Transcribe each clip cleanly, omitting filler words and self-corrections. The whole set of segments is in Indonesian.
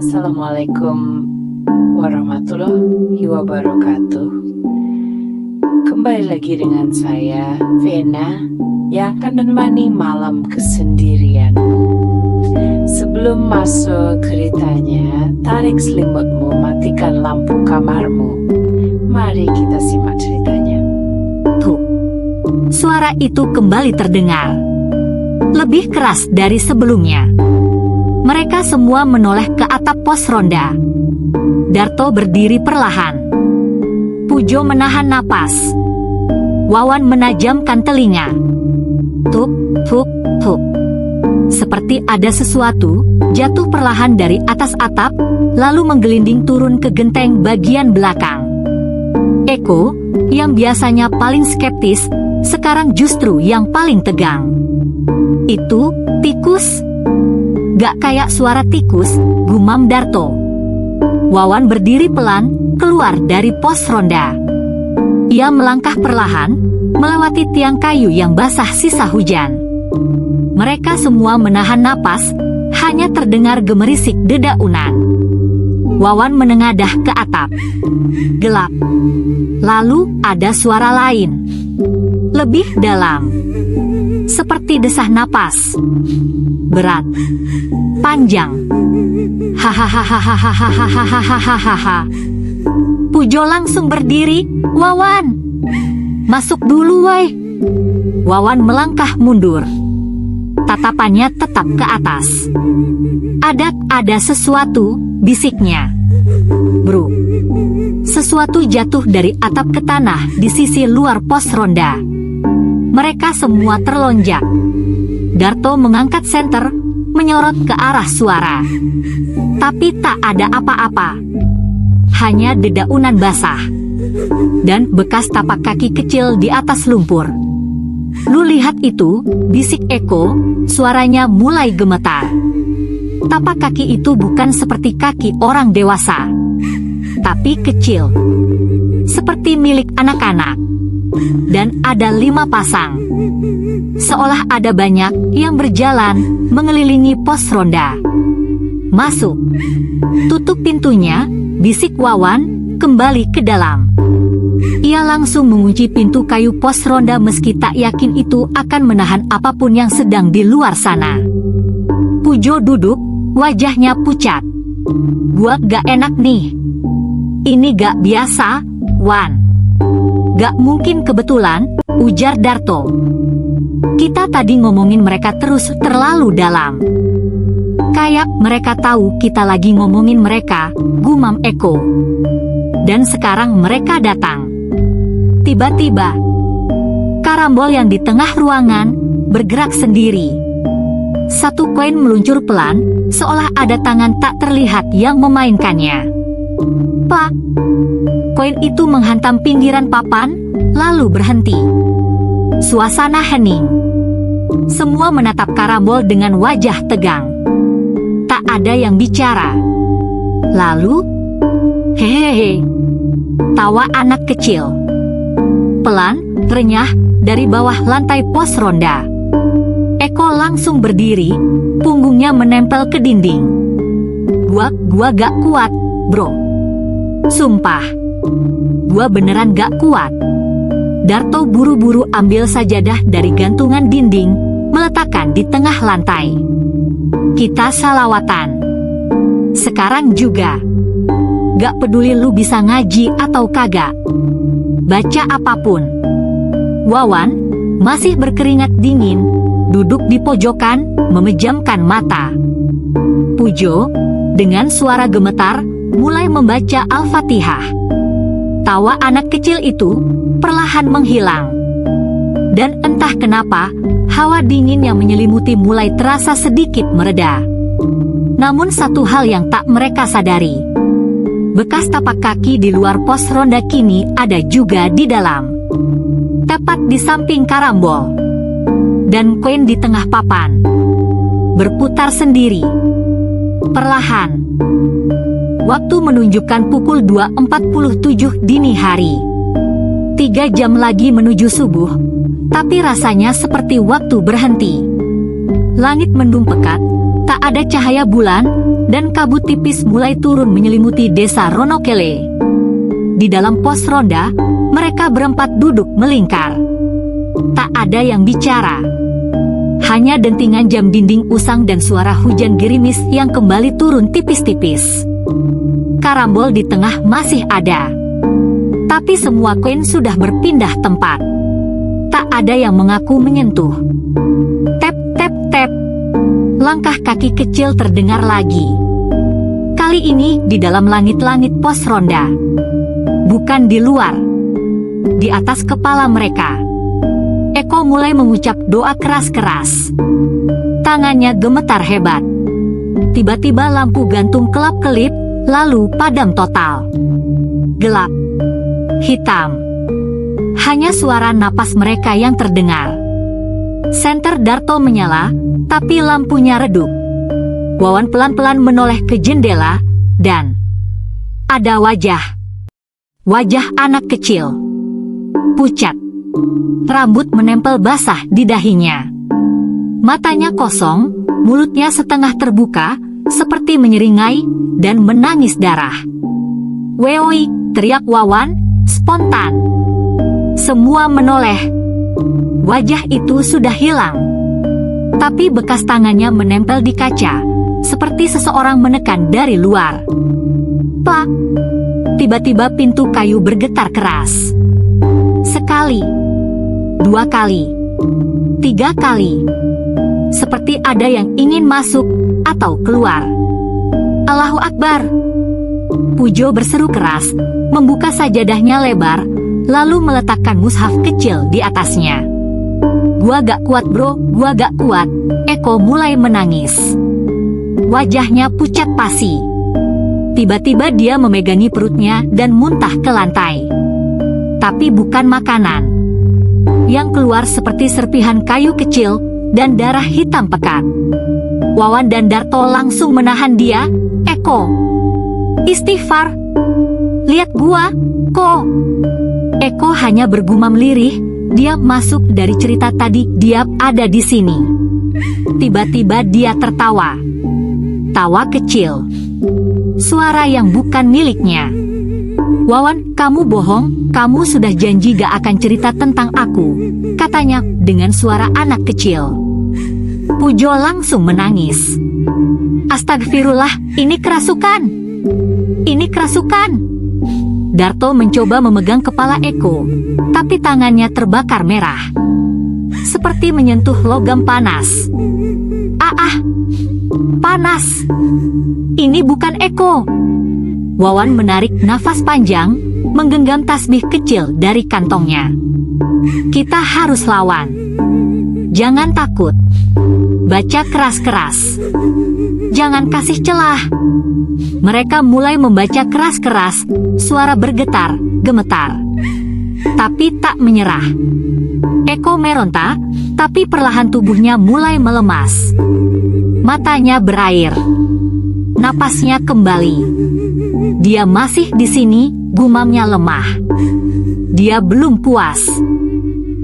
Assalamualaikum warahmatullahi wabarakatuh. Kembali lagi dengan saya, Vena, yang akan menemani malam kesendirian. Sebelum masuk ceritanya, tarik selimutmu, matikan lampu kamarmu. Mari kita simak ceritanya. Tuh, suara itu kembali terdengar. Lebih keras dari sebelumnya. Mereka semua menoleh ke atap pos ronda. Darto berdiri perlahan. Pujo menahan napas. Wawan menajamkan telinga. Tuk, tuk, tuk. Seperti ada sesuatu jatuh perlahan dari atas atap, lalu menggelinding turun ke genteng bagian belakang. Eko, yang biasanya paling skeptis, sekarang justru yang paling tegang. Itu tikus? Gak kayak suara tikus, gumam Darto. Wawan berdiri pelan, keluar dari pos ronda. Ia melangkah perlahan, melewati tiang kayu yang basah sisa hujan. Mereka semua menahan napas, hanya terdengar gemerisik dedaunan. Wawan menengadah ke atap. Gelap. Lalu ada suara lain. Lebih dalam. Seperti desah napas. Berat. Panjang. Hahaha. Pujo langsung berdiri. Wawan, masuk dulu, woi. Wawan melangkah mundur. Tatapannya tetap ke atas. Ada sesuatu, bisiknya. Bro. Sesuatu jatuh dari atap ke tanah di sisi luar pos ronda. Mereka semua terlonjak. Darto mengangkat senter, menyorot ke arah suara. Tapi tak ada apa-apa. Hanya dedaunan basah. Dan bekas tapak kaki kecil di atas lumpur. Lu lihat itu, bisik Eko, suaranya mulai gemetar. Tapak kaki itu bukan seperti kaki orang dewasa. Tapi kecil. Seperti milik anak-anak. Dan ada 5 pasang. Seolah ada banyak yang berjalan mengelilingi pos ronda. Masuk. Tutup pintunya, bisik Wawan, kembali ke dalam. Ia langsung mengunci pintu kayu pos ronda meski tak yakin itu akan menahan apapun yang sedang di luar sana. Pujo duduk, wajahnya pucat. Gua gak enak nih. Ini gak biasa, Wan. Gak mungkin kebetulan, ujar Darto. Kita tadi ngomongin mereka terus terlalu dalam. Kayak mereka tahu kita lagi ngomongin mereka, gumam Eko. Dan sekarang mereka datang. Tiba-tiba, karambol yang di tengah ruangan bergerak sendiri. Satu koin meluncur pelan, seolah ada tangan tak terlihat yang memainkannya. Pak! Koin itu menghantam pinggiran papan, lalu berhenti. Suasana hening. Semua menatap karambol dengan wajah tegang. Tak ada yang bicara. Lalu, hehehe, tawa anak kecil. Pelan, renyah, dari bawah lantai pos ronda. Eko langsung berdiri, punggungnya menempel ke dinding. Gua gak kuat, bro. Sumpah. Gua beneran gak kuat. Darto buru-buru ambil sajadah dari gantungan dinding, meletakkan di tengah lantai. Kita salawatan. Sekarang juga. Gak peduli lu bisa ngaji atau kagak. Baca apapun. Wawan, masih berkeringat dingin, duduk di pojokan, memejamkan mata. Pujo, dengan suara gemetar, mulai membaca Al-Fatihah. Tawa anak kecil itu perlahan menghilang. Dan entah kenapa, hawa dingin yang menyelimuti mulai terasa sedikit mereda. Namun satu hal yang tak mereka sadari. Bekas tapak kaki di luar pos ronda kini ada juga di dalam. Tepat di samping karambol. Dan koin di tengah papan. Berputar sendiri. Perlahan. Waktu menunjukkan pukul 2.47 dini hari. 3 jam lagi menuju subuh, tapi rasanya seperti waktu berhenti. Langit mendung pekat, tak ada cahaya bulan, dan kabut tipis mulai turun menyelimuti desa Ronokele. Di dalam pos ronda, mereka berempat duduk melingkar. Tak ada yang bicara. Hanya dentingan jam dinding usang dan suara hujan gerimis yang kembali turun tipis-tipis. Karambol di tengah masih ada. Tapi semua koin sudah berpindah tempat. Tak ada yang mengaku menyentuh. Tep, tep, tep. Langkah kaki kecil terdengar lagi. Kali ini di dalam langit-langit pos ronda. Bukan di luar. Di atas kepala mereka. Eko mulai mengucap doa keras-keras. Tangannya gemetar hebat. Tiba-tiba lampu gantung kelap-kelip, lalu padam total. Gelap. Hitam. Hanya suara napas mereka yang terdengar. Senter Darto menyala, tapi lampunya redup. Wawan pelan-pelan menoleh ke jendela, dan ada wajah. Wajah anak kecil. Pucat. Rambut menempel basah di dahinya. Matanya kosong, mulutnya setengah terbuka, seperti menyeringai, dan menangis darah. "Weoi!" teriak Wawan, spontan. Semua menoleh. Wajah itu sudah hilang. Tapi bekas tangannya menempel di kaca, seperti seseorang menekan dari luar. Plak! Tiba-tiba pintu kayu bergetar keras. Sekali, 2 kali, 3 kali. Seperti ada yang ingin masuk atau keluar. Allahu Akbar! Pujo berseru keras, membuka sajadahnya lebar, lalu meletakkan mushaf kecil di atasnya. "Gua gak kuat bro, gua gak kuat." Eko mulai menangis. Wajahnya pucat pasi. Tiba-tiba dia memegangi perutnya dan muntah ke lantai. Tapi bukan makanan. Yang keluar seperti serpihan kayu kecil dan darah hitam pekat. Wawan dan Darto langsung menahan dia. "Eko, istighfar. Lihat gua, kok." Eko hanya bergumam lirih. Dia masuk dari cerita tadi, dia ada di sini. Tiba-tiba dia tertawa. Tawa kecil. Suara yang bukan miliknya. "Wawan, kamu bohong, kamu sudah janji gak akan cerita tentang aku," katanya dengan suara anak kecil. Pujo langsung menangis. "Astagfirullah, ini kerasukan. Ini kerasukan." Darto mencoba memegang kepala Eko, tapi tangannya terbakar merah. Seperti menyentuh logam panas. Panas. Ini bukan Eko. Wawan menarik nafas panjang, menggenggam tasbih kecil dari kantongnya. "Kita harus lawan. Jangan takut. Baca keras-keras. Jangan kasih celah." Mereka mulai membaca keras-keras, suara bergetar, gemetar. Tapi tak menyerah. Eko meronta, tapi perlahan tubuhnya mulai melemas. Matanya berair. Napasnya kembali. Dia masih di sini, gumamnya lemah. Dia belum puas.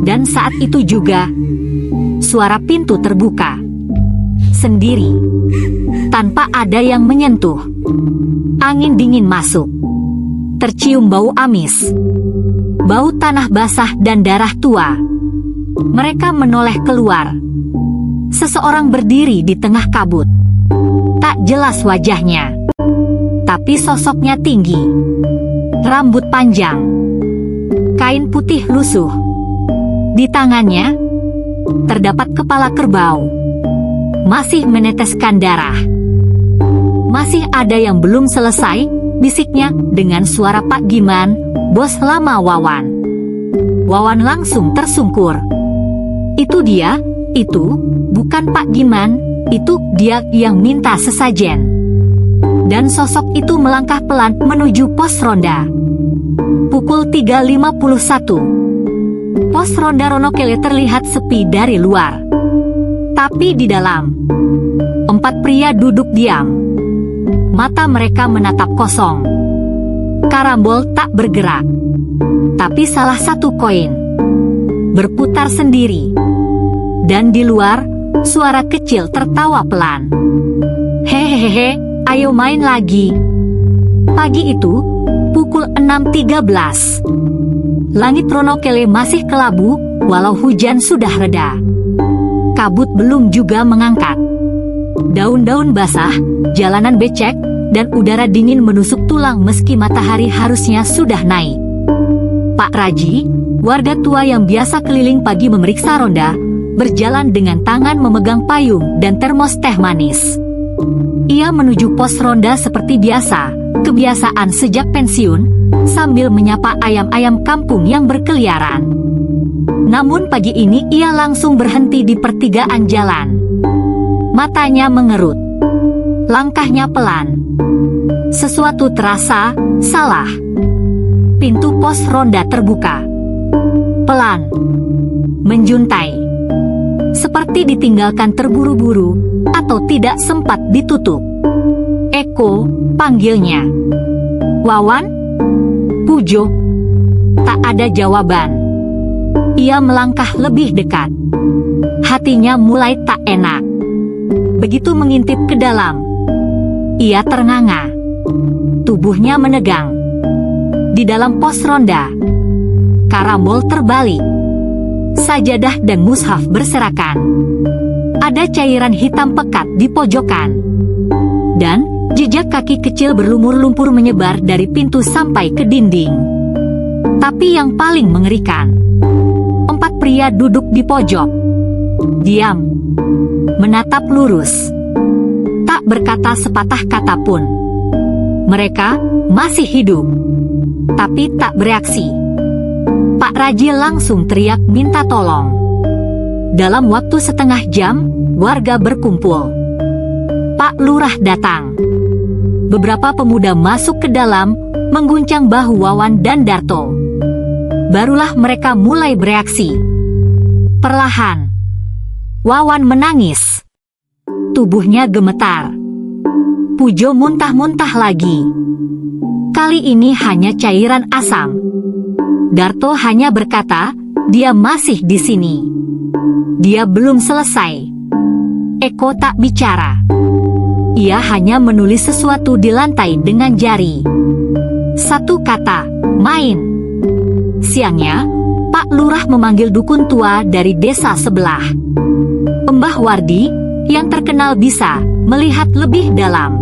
Dan saat itu juga, suara pintu terbuka. Sendiri. Tanpa ada yang menyentuh. Angin dingin masuk. Tercium bau amis. Bau tanah basah dan darah tua. Mereka menoleh keluar. Seseorang berdiri di tengah kabut. Tak jelas wajahnya. Tapi sosoknya tinggi. Rambut panjang. Kain putih lusuh. Di tangannya, terdapat kepala kerbau. Masih meneteskan darah. "Masih ada yang belum selesai," bisiknya dengan suara Pak Giman, bos lama Wawan. Wawan langsung tersungkur. "Itu dia, itu, bukan Pak Giman, itu dia yang minta sesajen." Dan sosok itu melangkah pelan menuju pos ronda. Pukul 3.51. Pos ronda Ronokele terlihat sepi dari luar. Tapi di dalam, 4 pria duduk diam. Mata mereka menatap kosong. Karambol tak bergerak. Tapi salah satu koin berputar sendiri. Dan di luar, suara kecil tertawa pelan. Hehehe, ayo main lagi. Pagi itu, pukul 6.13. Langit Ronokele masih kelabu, walau hujan sudah reda. Kabut belum juga mengangkat. Daun-daun basah, jalanan becek, dan udara dingin menusuk tulang meski matahari harusnya sudah naik. Pak Raji, warga tua yang biasa keliling pagi memeriksa ronda, berjalan dengan tangan memegang payung dan termos teh manis. Ia menuju pos ronda seperti biasa, kebiasaan sejak pensiun, sambil menyapa ayam-ayam kampung yang berkeliaran. Namun pagi ini ia langsung berhenti di pertigaan jalan. Matanya mengerut. Langkahnya pelan. Sesuatu terasa salah. Pintu pos ronda terbuka. Pelan. Menjuntai. Seperti ditinggalkan terburu-buru atau tidak sempat ditutup. Eko, panggilnya. Wawan? Pujo? Tak ada jawaban. Ia melangkah lebih dekat. Hatinya mulai tak enak. Begitu mengintip ke dalam, ia ternganga. Tubuhnya menegang. Di dalam pos ronda, karambol terbalik. Sajadah dan mushaf berserakan. Ada cairan hitam pekat di pojokan. Dan jejak kaki kecil berlumur lumpur menyebar dari pintu sampai ke dinding. Tapi yang paling mengerikan, 4 pria duduk di pojok. Diam. Menatap lurus. Tak berkata sepatah kata pun. Mereka masih hidup. Tapi tak bereaksi. Pak Raji langsung teriak minta tolong. Dalam waktu setengah jam, warga berkumpul. Pak Lurah datang. Beberapa pemuda masuk ke dalam, mengguncang bahu Wawan dan Darto. Barulah mereka mulai bereaksi. Perlahan, Wawan menangis. Tubuhnya gemetar. Pujo muntah-muntah lagi. Kali ini hanya cairan asam. Darto hanya berkata, dia masih di sini. Dia belum selesai. Eko tak bicara. Ia hanya menulis sesuatu di lantai dengan jari. Satu kata, main. Siangnya, Pak Lurah memanggil dukun tua dari desa sebelah. Mbah Wardi, yang terkenal bisa melihat lebih dalam.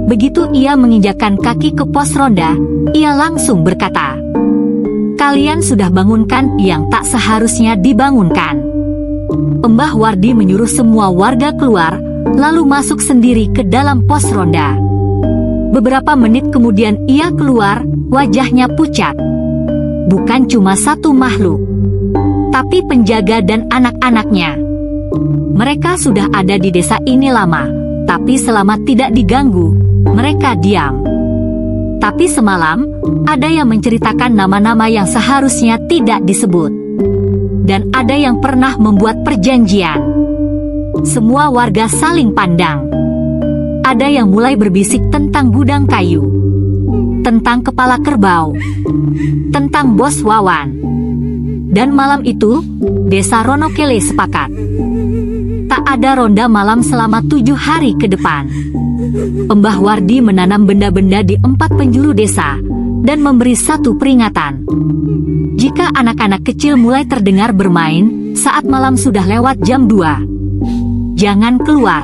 Begitu ia menginjakkan kaki ke pos ronda, ia langsung berkata, kalian sudah bangunkan yang tak seharusnya dibangunkan. Mbah Wardi menyuruh semua warga keluar, lalu masuk sendiri ke dalam pos ronda. Beberapa menit kemudian ia keluar, wajahnya pucat. Bukan cuma satu makhluk, tapi penjaga dan anak-anaknya. Mereka sudah ada di desa ini lama, tapi selama tidak diganggu, mereka diam. Tapi semalam, ada yang menceritakan nama-nama yang seharusnya tidak disebut. Dan ada yang pernah membuat perjanjian. Semua warga saling pandang. Ada yang mulai berbisik tentang gudang kayu, tentang kepala kerbau, tentang bos Wawan. Dan malam itu, desa Ronokele sepakat. Tak ada ronda malam selama 7 hari ke depan. Mbah Wardi menanam benda-benda di 4 penjuru desa, dan memberi satu peringatan. Jika anak-anak kecil mulai terdengar bermain, saat malam sudah lewat jam 2. Jangan keluar.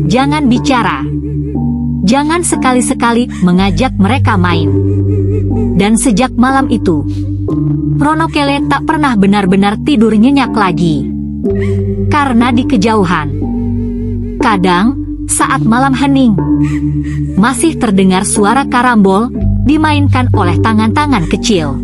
Jangan bicara. Jangan sekali-sekali mengajak mereka main. Dan sejak malam itu, Ronokele tak pernah benar-benar tidur nyenyak lagi. Karena di kejauhan, kadang saat malam hening, masih terdengar suara karambol dimainkan oleh tangan-tangan kecil.